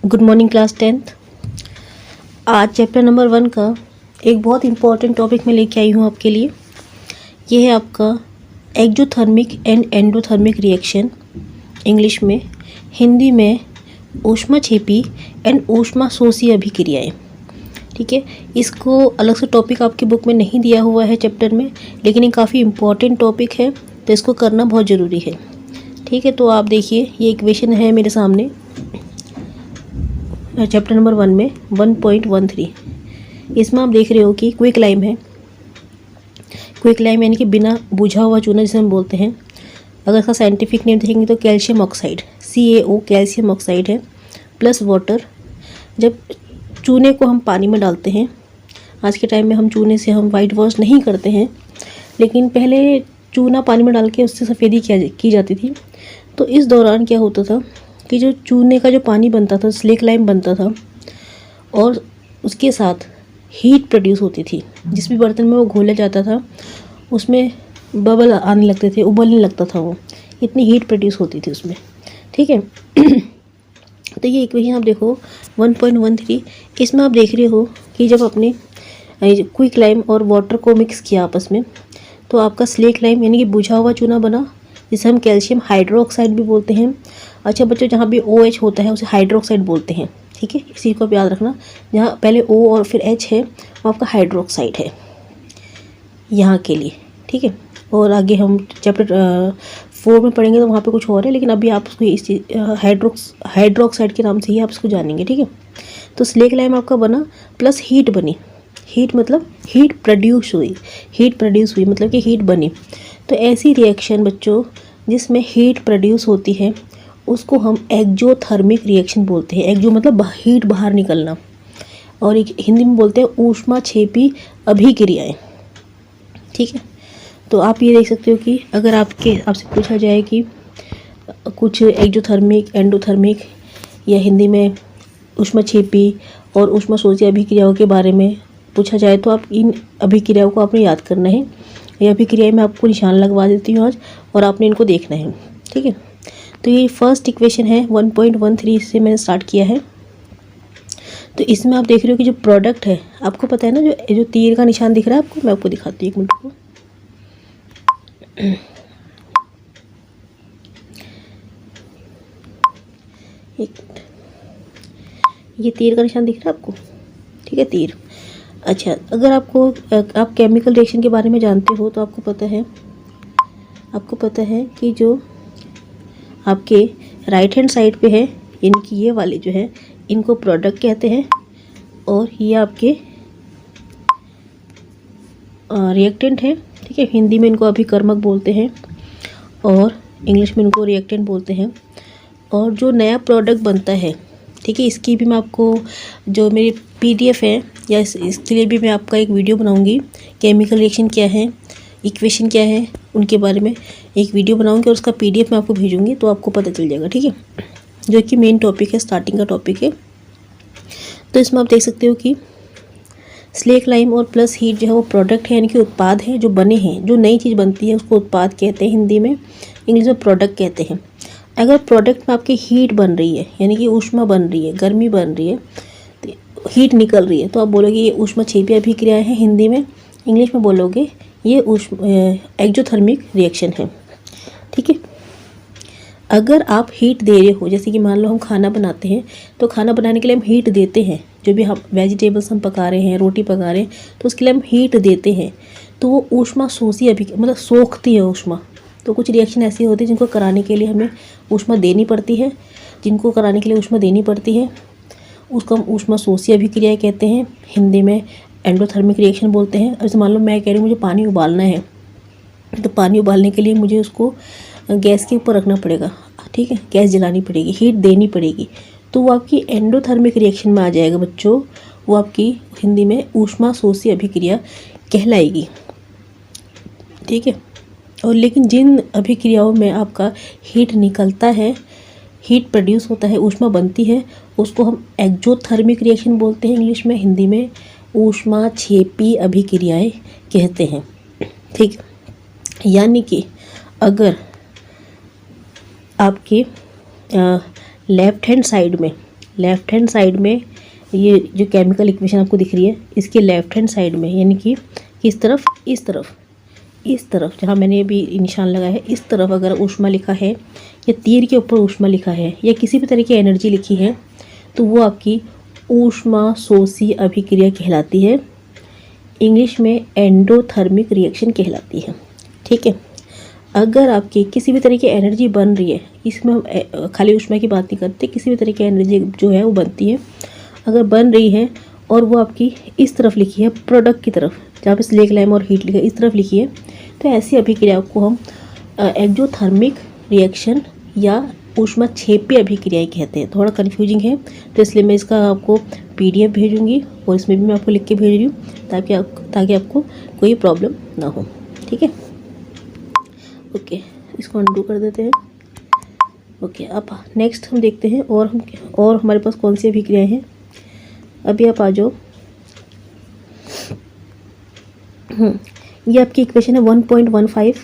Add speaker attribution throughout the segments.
Speaker 1: Good morning class 10th। आज chapter number 1 का एक बहुत इंपॉर्टेंट टॉपिक मैं लेके आई हूँ आपके लिए। ये है आपका exothermic and endothermic reaction, English में, हिंदी में ऊष्माक्षेपी एंड ऊष्माशोषी अभिक्रियाएं। ठीक है, इसको अलग से टॉपिक आपकी बुक में नहीं दिया हुआ है चैप्टर में, लेकिन ये काफ़ी इंपॉर्टेंट टॉपिक है तो इसको करना बहुत ज़रूरी है। ठीक है, तो आप देखिए ये इक्वेशन है मेरे सामने चैप्टर नंबर 1 में 1.13। इसमें आप देख रहे हो कि क्विक लाइम है। क्विक लाइम यानी कि बिना बुझा हुआ चूना जिसे हम बोलते हैं। अगर इसका साइंटिफिक नेम देखेंगे तो calcium oxide, CaO calcium oxide है, प्लस वाटर। जब चूने को हम पानी में डालते हैं, आज के टाइम में हम चूने से हम वाइट वॉश नहीं करते हैं, लेकिन पहले चूना पानी में डाल के उससे सफ़ेदी की जाती थी। तो इस दौरान क्या होता था कि जो चूने का जो पानी बनता था, स्लेक लाइम बनता था, और उसके साथ हीट प्रोड्यूस होती थी। जिस भी बर्तन में वो घोला जाता था उसमें बबल आने लगते थे, उबलने लगता था, वो इतनी हीट प्रोड्यूस होती थी उसमें। ठीक है तो ये इक्वेशन आप देखो 1.13, इसमें आप देख रहे हो कि जब आपने क्विक लाइम और वाटर को मिक्स किया आपस में, तो आपका स्लेक लाइम यानी कि बुझा हुआ चूना बना, जिसे हम कैल्शियम हाइड्रोक्साइड भी बोलते हैं। अच्छा बच्चों, जहाँ भी OH होता है उसे हाइड्रोक्साइड बोलते हैं। ठीक है, इसी को आप याद रखना। जहाँ पहले O और फिर H है वो आपका हाइड्रोक्साइड है यहाँ के लिए। ठीक है, और आगे हम चैप्टर 4 में पढ़ेंगे तो वहाँ पे कुछ और है, लेकिन अभी आप उसको इस हाइड्रोक्साइड के नाम से ही आप इसको जानेंगे। ठीक है, तो स्लेक लाइम आपका बना प्लस हीट बनी। हीट मतलब हीट प्रोड्यूस हुई, मतलब कि हीट बनी। तो ऐसी रिएक्शन बच्चों जिसमें हीट प्रोड्यूस होती है उसको हम एक्जोथर्मिक रिएक्शन बोलते हैं। एक्जो मतलब हीट बाहर निकलना, और एक हिंदी में बोलते हैं ऊष्माक्षेपी अभिक्रियाएं। ठीक है, तो आप ये देख सकते हो कि अगर आपसे पूछा जाए कि कुछ एक्जोथर्मिक, एंडोथर्मिक या हिंदी में ऊष्माक्षेपी और ऊष्माशोषी अभिक्रियाओं के बारे में पूछा जाए तो आप इन अभिक्रियाओं को आपने याद करना है। ये अभिक्रियाएं मैं आपको निशान लगवा देती हूँ आज, और आपने इनको देखना है। ठीक है, तो ये फर्स्ट इक्वेशन है 1.13 से मैंने स्टार्ट किया है। तो इसमें आप देख रहे हो कि जो प्रोडक्ट है, आपको पता है ना, जो तीर का निशान दिख रहा है आपको, मैं आपको दिखाती हूँ, एक मिनट को। एक मिनट, ये तीर का निशान दिख रहा है आपको। ठीक है, तीर। अच्छा, अगर आप केमिकल रिएक्शन के बारे में जानते हो तो आपको पता है कि जो आपके राइट हैंड साइड पे है, इनकी ये वाले जो है इनको प्रोडक्ट कहते हैं, और ये आपके रिएक्टेंट है। ठीक है, हिंदी में इनको अभिकर्मक बोलते हैं और इंग्लिश में इनको रिएक्टेंट बोलते हैं। और जो नया प्रोडक्ट बनता है, ठीक है, इसकी भी मैं आपको, जो मेरी PDF है या इसके लिए भी मैं आपका एक वीडियो बनाऊंगी। केमिकल रिएक्शन क्या है, इक्वेशन क्या है, उनके बारे में एक वीडियो बनाऊंगी और उसका PDF मैं आपको भेजूंगी, तो आपको पता चल जाएगा। ठीक है, जो कि मेन टॉपिक है, स्टार्टिंग का टॉपिक है। तो इसमें आप देख सकते हो कि स्लेक लाइम और प्लस हीट जो है वो प्रोडक्ट है, यानी कि उत्पाद है जो बने हैं। जो नई चीज़ बनती है उसको उत्पाद कहते हैं हिंदी में, इंग्लिश में प्रोडक्ट कहते हैं। अगर प्रोडक्ट में आपकी हीट बन रही है, यानी कि ऊष्मा बन रही है, गर्मी बन रही है, हीट निकल रही है, तो आप बोलोगे ये ऊष्माक्षेपी अभिक्रिया है हिंदी में। इंग्लिश में बोलोगे ये एक्जोथर्मिक रिएक्शन है। ठीक है, अगर आप हीट दे रहे हो, जैसे कि मान लो हम खाना बनाते हैं, तो खाना बनाने के लिए हम हीट देते हैं। जो भी हम वेजिटेबल्स हम पका रहे हैं, रोटी पका रहे हैं, तो उसके लिए हम हीट देते हैं, तो वो ऊष्माशोषी मतलब सोखती है ऊष्मा। तो कुछ रिएक्शन ऐसी होती है जिनको कराने के लिए हमें ऊष्मा देनी पड़ती है, उसको हम ऊष्माशोषी अभिक्रिया कहते हैं, हिंदी में एंडोथर्मिक रिएक्शन बोलते हैं। जैसे मान लो मैं कह रही हूँ मुझे पानी उबालना है, तो पानी उबालने के लिए मुझे उसको गैस के ऊपर रखना पड़ेगा। ठीक है, गैस जलानी पड़ेगी, हीट देनी पड़ेगी, तो वो आपकी एंडोथर्मिक रिएक्शन में आ जाएगा बच्चों। वो आपकी हिंदी में ऊष्माशोषी अभिक्रिया कहलाएगी। ठीक है, और लेकिन जिन अभिक्रियाओं में आपका हीट निकलता है, हीट प्रोड्यूस होता है, ऊष्मा बनती है, उसको हम एक्जोथर्मिक रिएक्शन बोलते हैं इंग्लिश में, हिंदी में ऊष्माक्षेपी अभिक्रियाएं कहते हैं। ठीक, यानी कि अगर आपके लेफ्ट हैंड साइड में लेफ्ट हैंड साइड में ये जो केमिकल इक्वेशन आपको दिख रही है, इसके लेफ्ट हैंड साइड में यानी कि किस तरफ, इस तरफ जहाँ मैंने अभी निशान लगाया है, इस तरफ अगर ऊष्मा लिखा है या तीर के ऊपर ऊष्मा लिखा है या किसी भी तरह की एनर्जी लिखी है तो वो आपकी ऊष्मा शोषी अभिक्रिया कहलाती है। इंग्लिश में एंडोथर्मिक रिएक्शन कहलाती है। ठीक है, अगर आपकी किसी भी तरह की एनर्जी बन रही है, इसमें हम खाली ऊष्मा की बात नहीं करते, किसी भी तरह की एनर्जी जो है वो बनती है, अगर बन रही है और वो आपकी इस तरफ लिखी है, प्रोडक्ट की तरफ, जहाँ पे स्लेक लाइम और हीट लिखा है इस तरफ लिखी है, तो ऐसी अभिक्रिया को हम एक्जोथर्मिक रिएक्शन या ऊष्माक्षेपी अभिक्रियाएं कहते हैं। थोड़ा कन्फ्यूजिंग है तो इसलिए मैं इसका आपको PDF भेजूंगी और इसमें भी मैं आपको लिख के भेज रही हूँ ताकि आपको कोई प्रॉब्लम ना हो। ठीक है, ओके, इसको अनडू कर देते हैं। ओके, अब नेक्स्ट हम देखते हैं और हमारे पास कौन सी अभिक्रियाएं हैं। अभी आप आ जाओ। ये आपकी इक्वेशन है 1.15,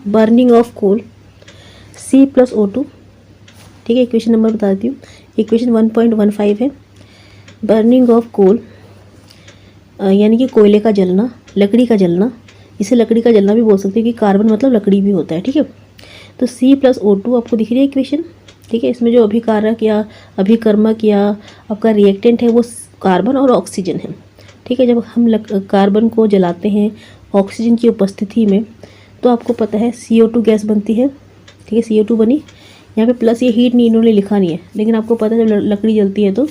Speaker 1: बर्निंग ऑफ कोल C+O2। ठीक है, इक्वेशन नंबर बता देती हूँ। इक्वेशन 1.15 है, बर्निंग ऑफ कोल यानी कि कोयले का जलना, लकड़ी का जलना, इसे लकड़ी का जलना भी बोल सकते हैं कि कार्बन मतलब लकड़ी भी होता है। ठीक है, तो C+O2 आपको दिख रही है इक्वेशन। ठीक है, इसमें जो अभिकारक या अभिकर्मक या आपका रिएक्टेंट है वो कार्बन और ऑक्सीजन है। ठीक है, जब हम कार्बन को जलाते हैं ऑक्सीजन की उपस्थिति में तो आपको पता है CO2 गैस बनती है। ठीक है, CO2 बनी, यहाँ पे प्लस ये हीट नहीं इन्होंने लिखा नहीं है, लेकिन आपको पता है जब लकड़ी जलती है तो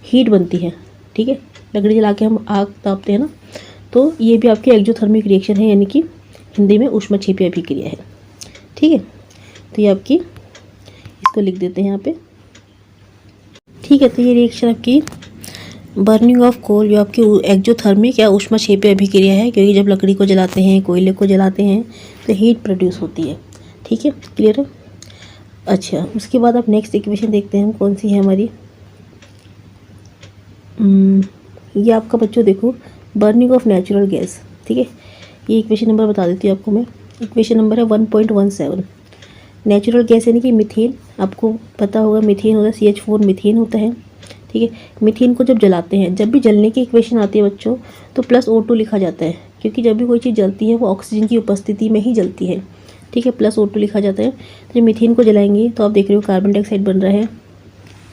Speaker 1: हीट बनती है। ठीक है, लकड़ी जला के हम आग तापते हैं ना, तो ये भी आपकी एक्जोथर्मिक रिएक्शन है, यानी कि हिंदी में ऊष्माक्षेपी अभिक्रिया है। ठीक है, तो ये आपकी, इसको लिख देते हैं यहाँ पे। ठीक है, तो ये रिएक्शन आपकी बर्निंग ऑफ कोल जो आपकी एक्जोथर्मिक या ऊष्माक्षेपी अभिक्रिया है, क्योंकि जब लकड़ी को जलाते हैं, कोयले को जलाते हैं तो हीट प्रोड्यूस होती है। ठीक है, क्लियर है। अच्छा, उसके बाद आप नेक्स्ट इक्वेशन देखते हैं हम कौन सी है हमारी। ये आपका बच्चों देखो, बर्निंग ऑफ नेचुरल गैस। ठीक है, ये इक्वेशन नंबर बता देती हूँ आपको मैं। इक्वेशन नंबर है 1.17। नेचुरल गैस यानी कि मीथेन, आपको पता होगा मीथेन होता है, CH4 मीथेन होता है। ठीक है, मीथेन को जब जलाते हैं, जब भी जलने की इक्वेशन आती है बच्चों तो +O2 लिखा जाता है, क्योंकि जब भी कोई चीज़ जलती है वो ऑक्सीजन की उपस्थिति में ही जलती है। ठीक है, +O2 लिखा जाता है। तो जब मीथेन को जलाएंगे तो आप देख रहे हो कार्बन डाइऑक्साइड बन रहा है,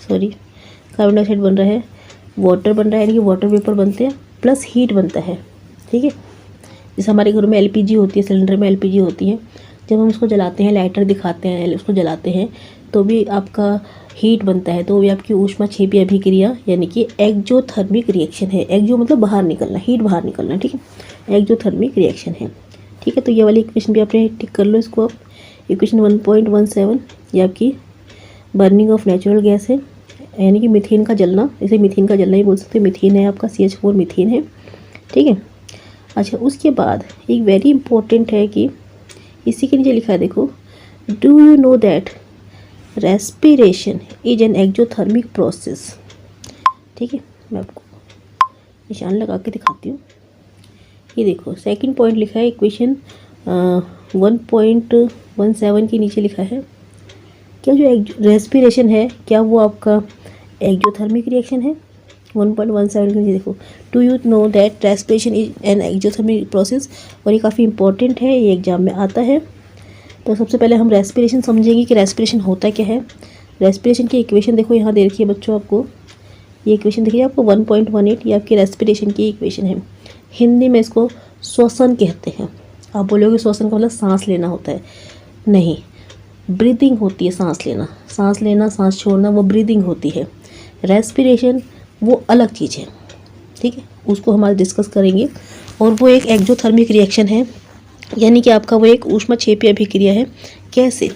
Speaker 1: कार्बन डाइऑक्साइड बन रहा है, वाटर बन रहा है, यानी कि वाटर वेपर बनते हैं, प्लस हीट बनता है। ठीक है, जैसे हमारे घरों में LPG होती है, सिलेंडर में LPG होती है, जब हम उसको जलाते हैं, लाइटर दिखाते हैं, उसको जलाते हैं तो भी आपका हीट बनता है, तो भी आपकी ऊष्माक्षेपी अभिक्रिया यानी कि एक्जोथर्मिक रिएक्शन है। एक्जो मतलब बाहर निकलना, हीट बाहर निकलना। ठीक है, एक्जोथर्मिक रिएक्शन है। ठीक है, तो ये वाली इक्वेशन भी आपने टिक कर लो इसको। आप इक्वेशन 1.17 ये आपकी बर्निंग ऑफ नेचुरल गैस है, यानी कि मीथेन का जलना, इसे मीथेन का जलना ही बोल सकते हैं। मीथेन है आपका, CH4 मीथेन है। ठीक है, अच्छा, उसके बाद एक वेरी इंपॉर्टेंट है कि इसी के नीचे लिखा है, देखो, do you know that respiration is an exothermic process. ठीक है, मैं आपको निशान लगा के दिखाती हूँ। ये देखो, सेकंड पॉइंट लिखा है इक्वेशन 1.17 के नीचे लिखा है, क्या जो रेस्पिरेशन है क्या वो आपका एक्जोथर्मिक रिएक्शन है। 1.17 के नीचे देखो, do you know that respiration is an exothermic process, और ये काफ़ी इंपॉर्टेंट है, ये एग्जाम में आता है। तो सबसे पहले हम रेस्पिरेशन समझेंगे कि रेस्पिरेशन होता क्या है। रेस्पिरेशन की इक्वेशन देखो यहाँ दे रखी है बच्चों, आपको ये इक्वेशन दिख रही है आपको 1.18, ये आपकी रेस्पिरेशन की इक्वेशन है। हिंदी में इसको श्वसन कहते हैं। आप बोलोगे श्वसन का मतलब सांस लेना होता है, नहीं, ब्रीदिंग होती है। सांस लेना सांस छोड़ना वो ब्रीदिंग होती है। रेस्पिरेशन वो अलग चीज़ है। ठीक है, उसको हम आज डिस्कस करेंगे, और वो एक एक्जोथर्मिक रिएक्शन है, यानी कि आपका वो एक ऊष्माक्षेपी अभिक्रिया है। कैसे,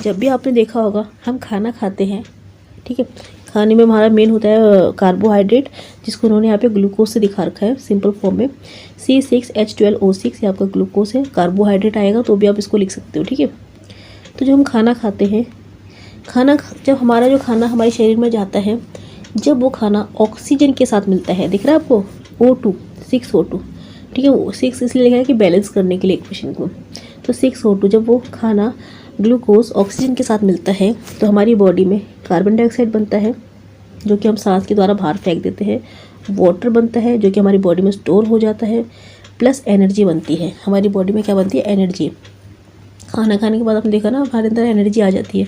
Speaker 1: जब भी आपने देखा होगा हम खाना खाते हैं, ठीक है, खाने में हमारा मेन होता है कार्बोहाइड्रेट, जिसको उन्होंने यहाँ पे ग्लूकोज से दिखा रखा है सिंपल फॉर्म में, C6H12O6, ये आपका ग्लूकोज है। कार्बोहाइड्रेट आएगा तो भी आप इसको लिख सकते हो। ठीक है, तो जब हम खाना खाते हैं, जब हमारा जो खाना हमारे शरीर में जाता है, जब वो खाना ऑक्सीजन के साथ मिलता है, दिख रहा है आपको O2, 6O2। ठीक है, वो 6 इसलिए लिखा है कि बैलेंस करने के लिए इक्वेशन को। तो 6O2 जब वो खाना ग्लूकोज ऑक्सीजन के साथ मिलता है तो हमारी बॉडी में कार्बन डाइऑक्साइड बनता है। जो कि हम सांस के द्वारा बाहर फेंक देते हैं, वाटर बनता है जो कि हमारी बॉडी में स्टोर हो जाता है, प्लस एनर्जी बनती है। हमारी बॉडी में क्या बनती है? एनर्जी। खाना खाने के बाद आपने देखा ना हमारे अंदर एनर्जी आ जाती है,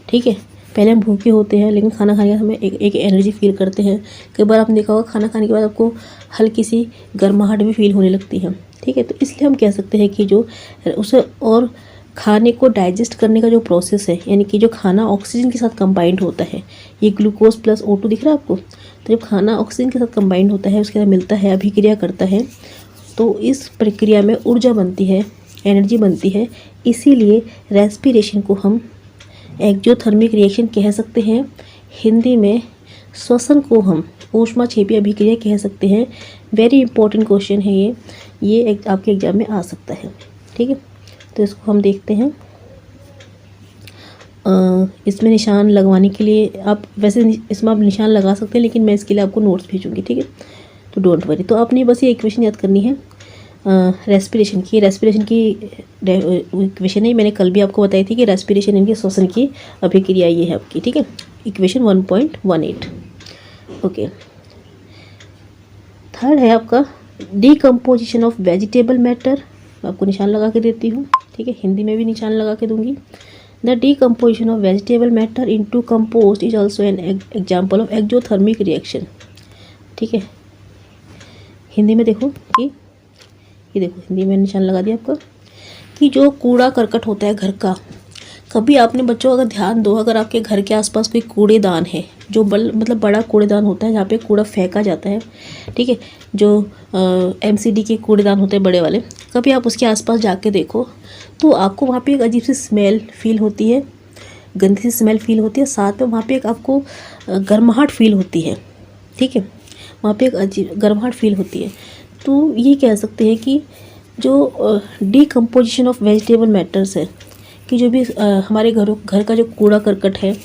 Speaker 1: ठीक है। पहले हम भूखे होते हैं लेकिन खाना खाने के बाद हमें एक एनर्जी फील करते हैं। कई बार आपने देखा होगा खाना खाने के बाद आपको हल्की सी गर्माहट भी फील होने लगती है, ठीक है। तो इसलिए हम कह सकते हैं कि जो उसे और खाने को डाइजेस्ट करने का जो प्रोसेस है, यानी कि जो खाना ऑक्सीजन के साथ कंबाइंड होता है, ये ग्लूकोज प्लस O2 दिख रहा है आपको। तो जब खाना ऑक्सीजन के साथ कंबाइंड होता है, उसके साथ मिलता है, अभिक्रिया करता है, तो इस प्रक्रिया में ऊर्जा बनती है, एनर्जी बनती है। इसीलिए रेस्पिरेशन को हम एक्जोथर्मिक रिएक्शन कह सकते हैं। हिंदी में श्वसन को हम ऊष्माक्षेपी अभिक्रिया कह सकते हैं। वेरी इंपॉर्टेंट क्वेश्चन है ये आपके एग्जाम में आ सकता है, ठीक है। तो इसको हम देखते हैं। इसमें निशान लगवाने के लिए आप वैसे इसमें आप निशान लगा सकते हैं, लेकिन मैं इसके लिए आपको नोट्स भेजूँगी, ठीक है। तो डोंट वरी। तो आपने बस ये इक्वेशन याद करनी है रेस्पिरेशन की इक्वेशन है। मैंने कल भी आपको बताई थी कि रेस्पिरेशन इनके श्वसन की अभिक्रिया ये है आपकी, ठीक है। इक्वेशन 1.18। ओके, थर्ड है आपका डीकम्पोजिशन ऑफ वेजिटेबल मैटर। मैं आपको निशान लगा के देती हूँ, ठीक है। हिंदी में भी निशान लगा के दूंगी। The decomposition of vegetable matter into compost is also an example of exothermic reaction, ठीक है। हिंदी में देखो कि ये देखो, हिंदी में निशान लगा दिया आपका कि जो कूड़ा करकट होता है घर का, कभी आपने बच्चों अगर ध्यान दो, अगर आपके घर के आसपास कोई कूड़ेदान है, जो मतलब बड़ा कूड़ेदान होता है जहाँ पे कूड़ा फेंका जाता है, ठीक है, जो MCD के कूड़ेदान होते हैं बड़े वाले, कभी आप उसके आसपास जाके देखो तो आपको वहाँ पे एक अजीब सी स्मेल फील होती है, गंदी सी स्मेल फील होती है। साथ में वहाँ पे एक आपको गर्माहट फील होती है, ठीक है। वहाँ पे एक अजीब गर्माहट फील होती है। तो ये कह सकते हैं कि जो डीकम्पोजिशन ऑफ वेजिटेबल मैटर्स है, कि जो भी हमारे घर का जो कूड़ा करकट है,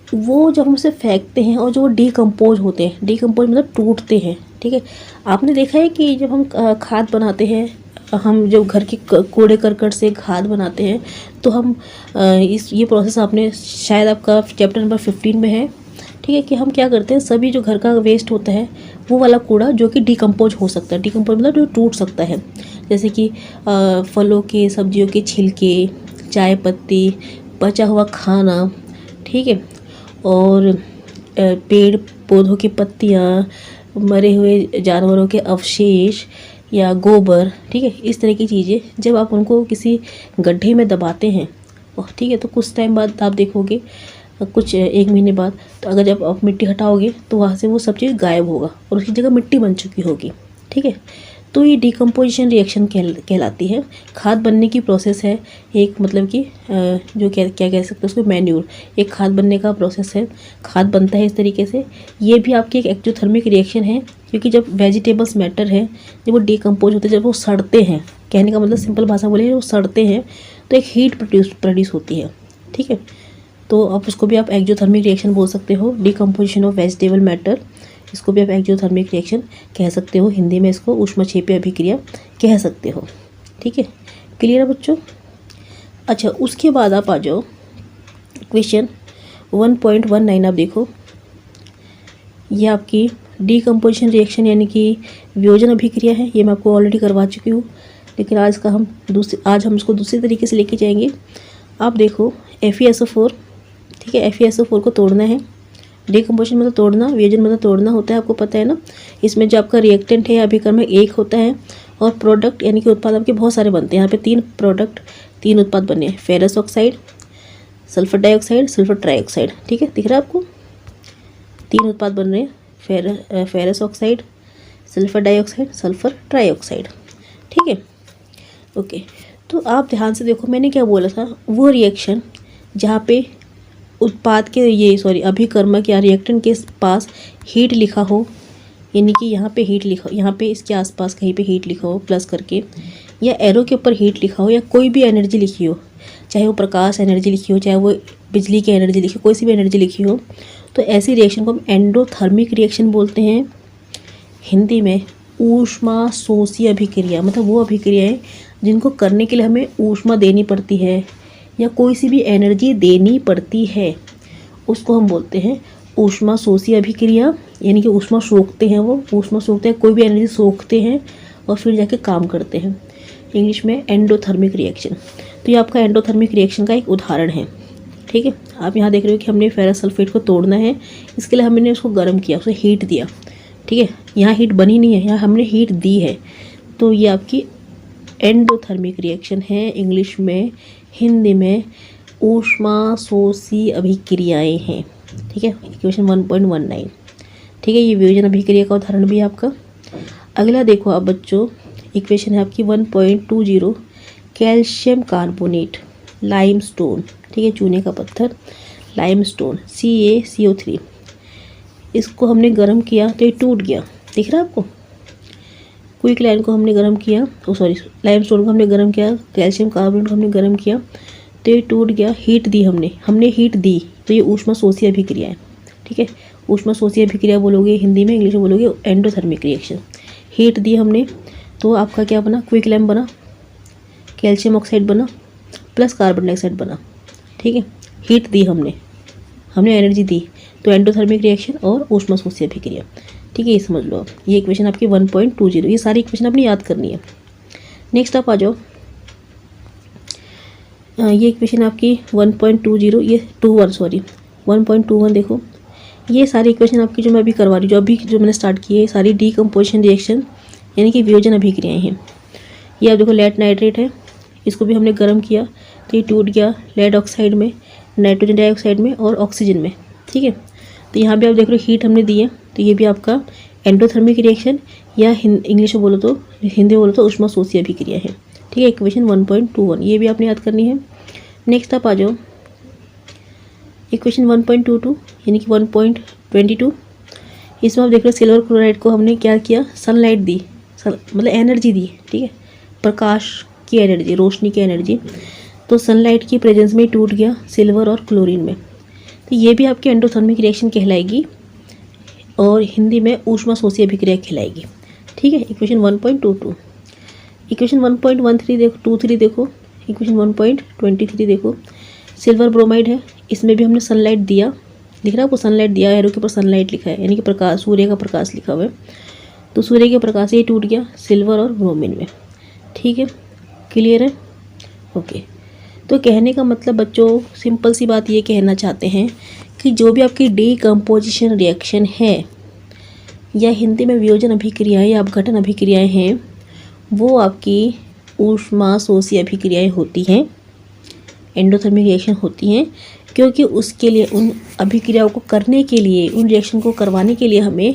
Speaker 1: वो जब हम उसे फेंकते हैं और जो डीकम्पोज होते हैं, डीकम्पोज मतलब टूटते हैं, ठीक है। आपने देखा है कि जब हम खाद बनाते हैं, हम जब घर के कूड़े करकट से खाद बनाते हैं, तो हम ये प्रोसेस आपने शायद आपका चैप्टर नंबर 15 में है, ठीक है, कि हम क्या करते हैं, सभी जो घर का वेस्ट होता है वो वाला कूड़ा जो कि डीकम्पोज हो सकता है, डीकम्पोज मतलब जो टूट सकता है, जैसे कि फलों के, सब्जियों के छिलके, चाय पत्ती, बचा हुआ खाना, ठीक है, और पेड़ पौधों की पत्तियाँ, मरे हुए जानवरों के अवशेष या गोबर, ठीक है, इस तरह की चीज़ें जब आप उनको किसी गड्ढे में दबाते हैं, ठीक है, तो कुछ टाइम बाद आप देखोगे, कुछ 1 महीने बाद, तो अगर जब आप मिट्टी हटाओगे तो वहाँ से वो सब चीज़ गायब होगा और उसकी जगह मिट्टी बन चुकी होगी, ठीक है। तो ये डीकम्पोजिशन रिएक्शन कहलाती है। खाद बनने की प्रोसेस है एक, मतलब कि जो क्या कह सकते हैं उसको, मैन्यूर, एक खाद बनने का प्रोसेस है। खाद बनता है इस तरीके से। ये भी आपकी एक एक्जोथर्मिक रिएक्शन है, क्योंकि जब वेजिटेबल्स मैटर है, जब वो डीकम्पोज होते हैं, जब वो सड़ते हैं, कहने का मतलब सिंपल भाषा बोले, वो सड़ते हैं तो एक हीट प्रोड्यूस होती है, ठीक है। तो आप उसको भी आप एक्जोथर्मिक रिएक्शन बोल सकते हो, डीकम्पोजिशन ऑफ वेजिटेबल मैटर, इसको भी आप एक्जोथर्मिक रिएक्शन कह सकते हो। हिंदी में इसको ऊष्माक्षेपी अभिक्रिया कह सकते हो, ठीक है। क्लियर है बच्चों? अच्छा, उसके बाद आप आ जाओ क्वेश्चन 1.19। आप देखो, ये आपकी डीकम्पोजिशन रिएक्शन यानी कि वियोजन अभिक्रिया है। ये मैं आपको ऑलरेडी करवा चुकी हूँ, लेकिन आज हम इसको दूसरे तरीके से लेके जाएंगे। आप देखो FeSO4, ठीक है, FeSO4 को तोड़ना है। डीकम्पोजिशन मतलब तोड़ना, वियोजन मतलब तोड़ना होता है, आपको पता है ना। इसमें जो आपका रिएक्टेंट है अभिकर्मक एक होता है, और प्रोडक्ट यानी कि उत्पाद आपके बहुत सारे बनते हैं। यहाँ पे 3 उत्पाद बने हैं, ferrous oxide, sulphur dioxide, sulphur trioxide, ठीक है, दिख रहा है आपको। 3 उत्पाद बन रहे हैं, ferrous oxide, sulphur dioxide, sulphur trioxide, ठीक है। ओके, तो आप ध्यान से देखो, मैंने क्या बोला था, वो रिएक्शन जहाँ पे उत्पाद के अभिकर्मक या रिएक्टेंट के पास हीट लिखा हो, यानी कि यहाँ पे हीट लिखा हो, यहाँ पे इसके आसपास कहीं पे हीट लिखा हो प्लस करके, या एरो के ऊपर हीट लिखा हो, या कोई भी एनर्जी लिखी हो, चाहे वो प्रकाश एनर्जी लिखी हो, चाहे वो बिजली की एनर्जी लिखी हो, कोई सी भी एनर्जी लिखी हो, तो ऐसी रिएक्शन को हम एंडोथर्मिक रिएक्शन बोलते हैं। हिंदी में ऊष्मा शोषी अभिक्रिया, मतलब वो अभिक्रियाएँ जिनको करने के लिए हमें ऊष्मा देनी पड़ती है या कोई सी भी एनर्जी देनी पड़ती है, उसको हम बोलते हैं ऊष्मा शोषी अभिक्रिया, यानी कि ऊष्मा सोखते हैं, वो ऊष्मा सोखते हैं, कोई भी एनर्जी सोखते हैं और फिर जाके काम करते हैं। इंग्लिश में एंडोथर्मिक रिएक्शन। तो ये आपका एंडोथर्मिक रिएक्शन का एक उदाहरण है। ठीक है, आप यहाँ देख रहे हो कि हमने फेरस सल्फेट को तोड़ना है, इसके लिए हमने उसको गर्म किया, उसे हीट दिया। ठीक है, यहाँ हीट बनी नहीं है, यहाँ हमने हीट दी है, तो ये आपकी एंडोथर्मिक रिएक्शन है। इंग्लिश में, हिंदी में ऊष्मा शोषी अभिक्रियाएं हैं। ठीक है, इक्वेशन 1.19। ठीक है, ये वियोजन अभिक्रिया का उदाहरण भी है आपका। अगला देखो आप बच्चों, इक्वेशन है आपकी 1.20, कैल्शियम कार्बोनेट लाइमस्टोन। ठीक है, चूने का पत्थर लाइमस्टोन CaCO3, इसको हमने गर्म किया तो ये टूट गया। दिख रहा है आपको? क्विक लाइन को हमने गर्म किया, लाइमस्टोन को हमने गर्म किया, कैल्शियम कार्बोनेट को हमने गर्म किया तो ये टूट गया। हीट दी हमने हीट दी, तो ये ऊष्मा शोषी अभिक्रिया है। ठीक है, ऊष्मा शोषी अभिक्रिया बोलोगे हिंदी में, इंग्लिश में बोलोगे एंडोथर्मिक रिएक्शन। हीट दी हमने तो आपका क्या बना? क्विक लैम्प बना, कैल्शियम ऑक्साइड बना प्लस कार्बन डाइऑक्साइड बना। ठीक है, हीट दी हमने एनर्जी दी, तो एंडोथर्मिक रिएक्शन और ऊष्मा शोषी अभिक्रिया। ठीक है, ये समझ लो आप। ये इक्वेशन आपकी 1.20, ये सारी इक्वेशन आपने याद करनी है। नेक्स्ट आप आ जाओ, ये इक्वेशन आपकी 1.20, ये 1.21 देखो। ये सारी इक्वेशन आपकी जो मैं अभी करवा रही हूँ, जो मैंने स्टार्ट की है, सारी डीकम्पोजिशन रिएक्शन यानी कि वियोजन अभिक्रियाएं हैं। ये आप देखो, लेड नाइट्रेट है, इसको भी हमने गर्म किया तो ये टूट गया लेड ऑक्साइड में, नाइट्रोजन डाइऑक्साइड में और ऑक्सीजन में। ठीक है, तो यहाँ भी आप देख रहे हो हीट हमने दी है, तो ये भी आपका एंडोथर्मिक रिएक्शन या इंग्लिश में बोलो तो, हिंदी में बोलो तो ऊष्मा शोषी अभिक्रिया है। ठीक है, इक्वेशन 1.21 ये भी आपने याद करनी है। नेक्स्ट आप आ जाओ, इक्वेशन 1.22 यानी कि 1.22। इसमें आप देख रहे हो सिल्वर क्लोराइड को हमने क्या किया? सनलाइट दी, मतलब एनर्जी दी। ठीक है, प्रकाश की एनर्जी, रोशनी की एनर्जी, तो सनलाइट की प्रेजेंस में टूट गया सिल्वर और क्लोरीन में। तो ये भी आपकी एंडोथर्मिक रिएक्शन कहलाएगी और हिंदी में ऊष्मा शोषी अभिक्रिया कहलाएगी। ठीक है, इक्वेशन 1.22। इक्वेशन 1.13 देखो, 23 देखो, इक्वेशन 1.23 देखो, सिल्वर ब्रोमाइड है, इसमें भी हमने सनलाइट दिया। दिख रहा है आपको? सनलाइट दिया, एरो के ऊपर सनलाइट लिखा है, यानी कि प्रकाश, सूर्य का प्रकाश लिखा हुआ है, तो सूर्य के प्रकाश से ये टूट गया सिल्वर और ब्रोमीन में। ठीक है, क्लियर है? ओके, तो कहने का मतलब बच्चों, सिंपल सी बात ये कहना चाहते हैं कि जो भी आपकी डीकम्पोजिशन रिएक्शन है या हिंदी में वियोजन अभिक्रियाएं या अपघटन अभिक्रियाएं हैं, वो आपकी ऊष्मा शोषी अभिक्रियाएं होती हैं, एंडोथर्मिक रिएक्शन होती हैं, क्योंकि उसके लिए, उन अभिक्रियाओं को करने के लिए, उन रिएक्शन को करवाने के लिए हमें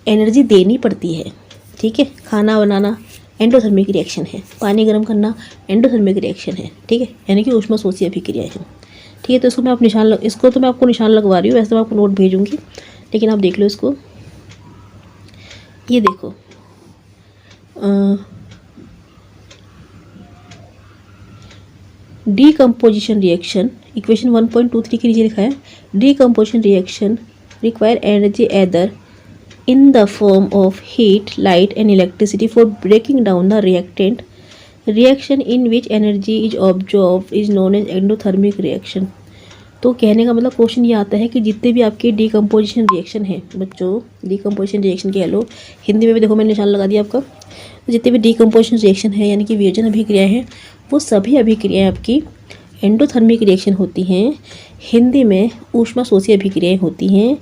Speaker 1: एनर्जी देनी पड़ती है। ठीक है, खाना बनाना एंडोथर्मिक रिएक्शन है, पानी गर्म करना एंडोथर्मिक रिएक्शन है। ठीक है, यानी कि ऊष्मा शोषी अभिक्रिया है। ठीक है, तो इसको मैं आप इसको तो मैं आपको निशान लगवा रही हूँ, वैसे मैं आपको नोट भेजूंगी, लेकिन आप देख लो इसको। ये देखो, डीकम्पोजिशन रिएक्शन, इक्वेशन 1.23 के नीचे लिखा है, decomposition reaction require energy either in the form of heat, light and electricity for breaking down the reactant. Reaction in which energy is absorbed is known as endothermic reaction. तो कहने का मतलब question ये आता है कि जितने भी आपके डीकम्पोजिशन रिएक्शन हैं बच्चों, डीकम्पोजिशन रिएक्शन कह लो, हिंदी में भी देखो मैंने निशान लगा दिया आपका, तो जितने भी डीकम्पोजिशन रिएक्शन है यानी कि वियोजन अभिक्रियाएं हैं, वो सभी अभिक्रियाएं आपकी एंडोथर्मिक रिएक्शन होती हैं। हिंदी में ऊष्मा शोषी अभिक्रियाएं होती हैं,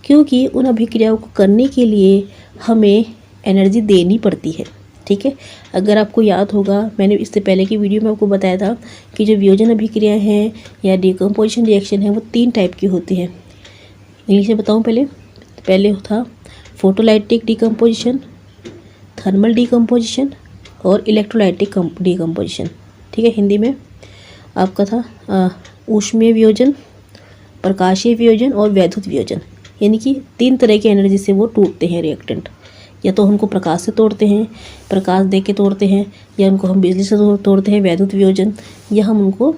Speaker 1: क्योंकि उन अभिक्रियाओं को करने के लिए हमें एनर्जी देनी पड़ती है। ठीक है, अगर आपको याद होगा, मैंने इससे पहले की वीडियो में आपको बताया था कि जो वियोजन अभिक्रियाएं हैं या डीकम्पोजिशन रिएक्शन है, वो 3 टाइप की होती हैं। इंग्लिश में बताऊं पहले था फोटोलाइटिक डीकम्पोजिशन, थर्मल डीकम्पोजिशन और इलेक्ट्रोलाइटिक डीकम्पोजिशन। ठीक है, हिंदी में आपका था ऊष्मीय वियोजन, प्रकाशीय वियोजन और वैद्युत वियोजन, यानी कि 3 तरह की एनर्जी से वो टूटते हैं रिएक्टेंट। या तो उनको प्रकाश से तोड़ते हैं, प्रकाश दे के तोड़ते हैं, या उनको हम बिजली से तोड़ते हैं वैद्युत वियोजन, या हम उनको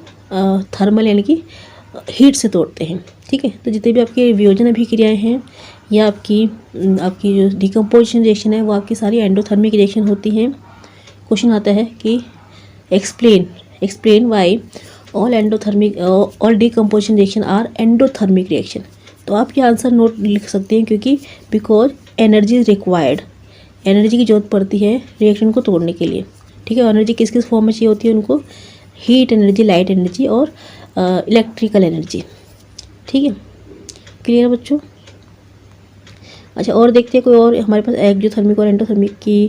Speaker 1: थर्मल यानी कि हीट से तोड़ते हैं। ठीक है, तो जितने भी आपके वियोजन अभिक्रियाएं हैं या आपकी जो डीकम्पोजिशन रिएक्शन है, वो आपकी सारी एंडोथर्मिक रिएक्शन होती हैं। क्वेश्चन आता है कि explain why all decomposition reaction are endothermic reaction. तो आप ये आंसर नोट लिख सकते हैं, क्योंकि because energy is required, energy की जरूरत पड़ती है रिएक्शन को तोड़ने के लिए। ठीक है, एनर्जी किस किस फॉर्म में चाहिए होती है उनको, हीट एनर्जी, लाइट एनर्जी और इलेक्ट्रिकल एनर्जी। ठीक है, क्लियर है बच्चों। अच्छा, और देखते हैं कोई और हमारे पास एक्सोथर्मिक और एंडोथर्मिक की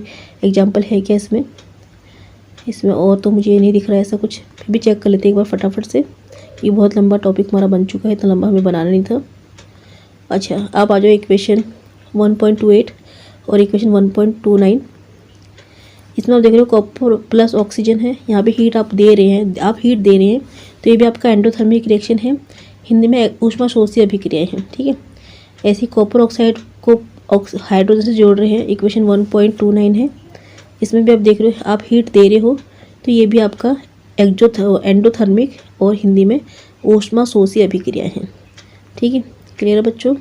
Speaker 1: एग्जांपल है क्या इसमें और तो मुझे नहीं दिख रहा है ऐसा कुछ, फिर भी चेक कर लेते हैं एक बार फटाफट से। ये बहुत लंबा टॉपिक हमारा बन चुका है, इतना लंबा हमें बनाना नहीं था। अच्छा, आप आ जाओ इक्वेशन 1.28 और इक्वेशन 1.29। इसमें आप देख रहे हो कॉपर प्लस ऑक्सीजन है, यहाँ पे हीट आप दे रहे हैं, तो ये भी आपका एंडोथर्मिक रिएक्शन है, हिंदी में ऊष्माशोषी अभिक्रियाएं हैं। ठीक है, ऐसे कॉपर ऑक्साइड को हाइड्रोजन से जोड़ रहे हैं, इक्वेशन 1.29 है। इसमें भी आप देख रहे हो आप हीट दे रहे हो, तो ये भी आपका एंडोथर्मिक और हिंदी में ऊष्माशोषी अभिक्रियाएं हैं। ठीक है, क्लियर है बच्चों।